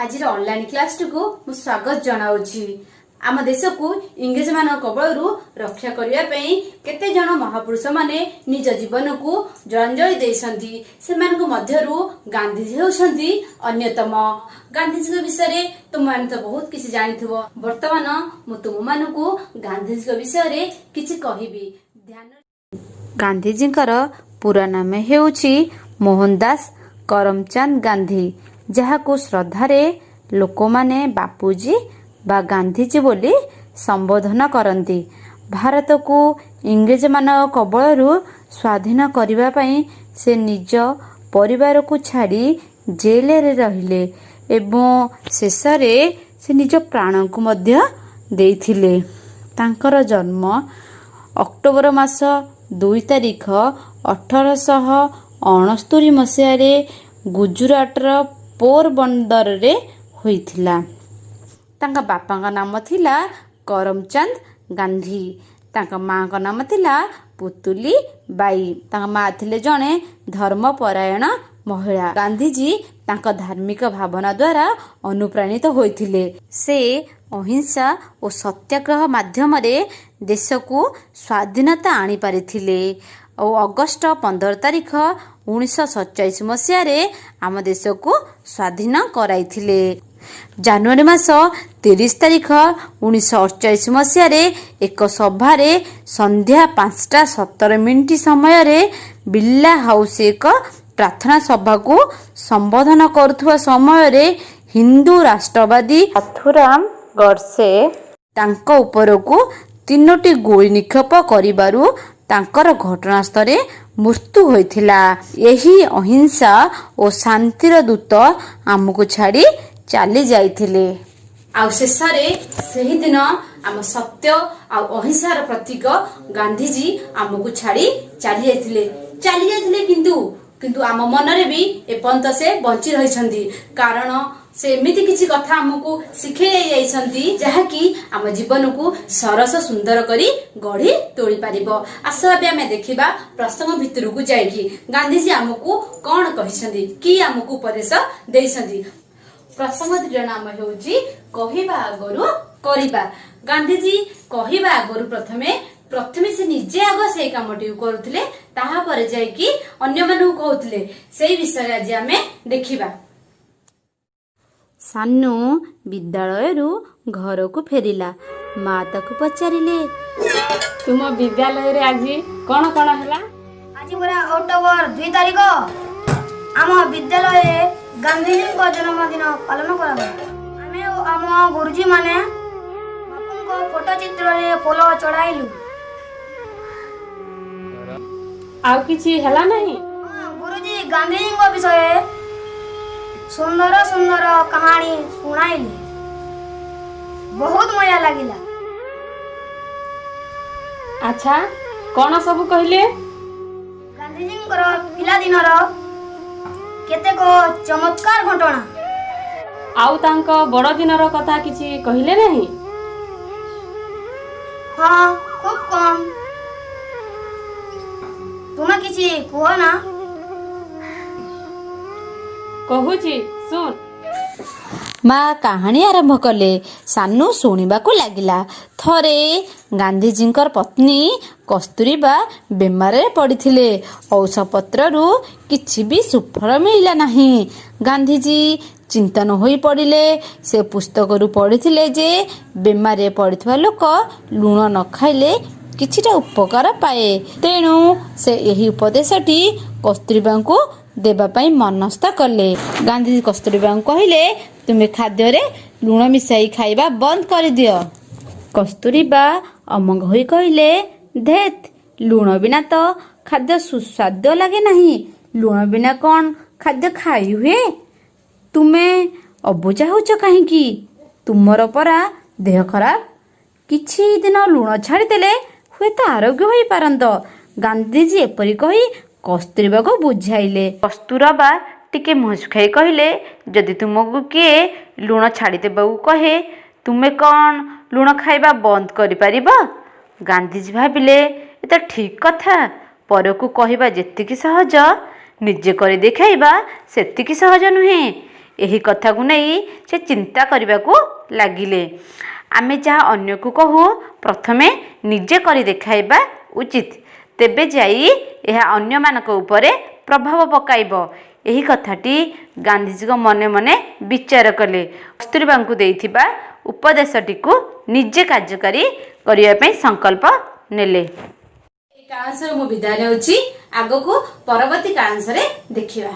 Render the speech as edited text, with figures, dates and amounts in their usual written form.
आज online class को मु स्वागत जनाऊँगी। आम देश को इंग्रेज मान कबलू रक्षा करने केते जन महापुरुष माने निज जीवन को जलांजलि देइसंती। सेमानक मध्यरु गांधीजी होउछंती अन्यतम। गांधीजी के विषय तुम मान तो बहुत किसी जानिथिबो। वर्तमान मु तुम मानकु गांधीजी के विषय किछि कहिबी। ध्यान गांधीजी पूरा नाम हेउछि मोहनदास करमचंद गांधी, जहाकू श्रद्धारे लोकमाने बापूजी बा गांधीजी बोली संबोधन करती। भारत को इंग्रेज मान कबलरू स्वाधीन करने पई से निज परिवार को छाड़ी जेल रे रहिले एवं शेष रे से निज प्राण को मध्य देइथिले। तांकर जन्म अक्टोबर मास 2 तारिख 1869 मसीह गुजरातर पोरबंदर रे होइथिला। तांका बापा नाम थिला करमचंद गांधी, तांका माँ का नाम थिला पुतुली बाई। तांका माँ थिले जणे धर्मपरायण महिला। गांधीजी तांका धार्मिक भावना द्वारा अनुप्राणित होइथिले। से अहिंसा और सत्याग्रह माध्यम रे देश को स्वाधीनता आनी पारिथिले और अगस्त 15 तारिख 1947 मसीह आम देश को स्वाधीन कराइथिले। जनवरी मास 30 तारिख 1948 मसीह एक सभार संध्या 5:17 समय बिरला हाउस एक प्रार्थना सभा को संबोधन करुवा समय हिंदू राष्ट्रवादी नाथुराम गडसे तांको उपरकू 3टी गोली निक्षेप करिबारु तांकर घटनास्थल मृत्यु होइथिला। यही अहिंसा और शांतिर दूत आमको छाड़ी चली जाइथिले। आउ शेषरे सही दिन आम सत्य आ अहिंसार प्रतीक गांधीजी आमको छाड़ी चली जाइथिले किंतु आम मनरे भी एपंत से बंची रहिछंती। कारण से एमिति किछि कथा हमको शिखै जाइछंती जहाकि आम जीवन को सरस सुंदर करी गढ़ी तोड़ी पारिबो। आस अबे आमे देखिबा प्रसंग भितर को जाइकी गांधीजी आमको कोन कहिसंती, कि आमको उपदेश देइसंती। प्रसंग नाम हेउची कहिबा आगरु करिबा। गांधीजी कहिबा आगरु प्रथमे से निजे आग से कामटी करुथिले, ताहा परे जाइकी अन्य मानू कहउथिले। सेही विषय आज आमे देखिबा। सानू विद्यालय घर को फेरिला। माँ ताकू पचारिले, तुम विद्यालय रे आज कौन कौन हला? आज पूरा अक्टोबर 2 तारिख आम विद्यालय गांधीजी को जन्मदिन पालन करा। आमे आम गुरुजी माने बापू को फोटो चित्र रे फूल चढ़ाइलु। आउ किछि हला नहीं? गुरुजी गांधीजी को विषय सुंदर सुंदर कहानी सुनाइले, बहुत मजा लागिला। अच्छा कौन सब कहले? गांधीजी पिला दिनर केतेक चमत्कार घटना आउ तांको बड़ दिनर कथा किछि कहले नहीं? हाँ खूब कम। तुम किछि कहो ना? कहूची सुन। माँ कहानी आरंभ कले। सानू शुणिबाकू लागिला। थरे गांधीजींकर पत्नी कस्तूरीबा बेमार पड़िथिले। औषध पत्ररू किछि भी सुफल मिलिला नहीं। गांधीजी चिंतन होई पड़िले। से पुस्तक रू पढ़िथिले जे बेमार पड़िथिबा लोक लूण न खाइले किछिटा उपकार पाए। तेणु से यही उपदेशटी कस्तूरीबांकू देबा पाई मनस्थ कले। गांधीजी कस्तूरीबा कहले, तुमे खाद्य रे लूण मिसाई खाइबा बंद कर दियो। कस्तूरीबा अमंग होई कहले, धेत लूण बिना तो खाद्य सुस्वाद्य लगे नहीं। लूण बिना कौन खाद्य खाई हुए? तुमे अबुझा होच काहींकी? तुमर परा देह खराब। किछि दिन लूण छाड़ी देले हुए तो आरोग्य होई पारंत। गांधीजी एपरि कही कस्तूरबा को बुझाइले। कस्तूरबा टिके मुस्काई कहले, जदि तुमको किए लूण छाड़ी देबाकू कहे तुमे कौन लूण खाइबा बंद करि परिबा? गांधीजी भाबिले ए तो ठीक कथा। परकू कहवा जेतिकी सहज निजे कर देखाइबा सेतिकी सहज नुहे। ଏହି କଥାକୁ ନେଇ ସେ ଚିନ୍ତା କରିବାକୁ ଲାଗିଲେ। ଆମେ ଯାହା ଅନ୍ୟକୁ କହୁ ପ୍ରଥମେ ନିଜେ କରି ଦେଖାଇବା ଉଚିତ, ତେବେ ଯାଇ ଏହା ଅନ୍ୟମାନଙ୍କ ଉପରେ ପ୍ରଭାବ ପକାଇବ। ଏହି କଥାଟି ଗାନ୍ଧିଜୀଙ୍କ ମନେ ମନେ ବିଚାର କଲେ। କସ୍ତୁରବାଙ୍କୁ ଦେଇଥିବା ଉପଦେଶଟିକୁ ନିଜେ କାର୍ଯ୍ୟକାରୀ କରିବା ପାଇଁ ସଂକଳ୍ପ ନେଲେ। କାଳାଂଶରେ ମୁଁ ବିଦାୟ ନେଉଛି। ଆଗକୁ ପରବର୍ତ୍ତୀ କାଳାଂଶରେ ଦେଖିବା।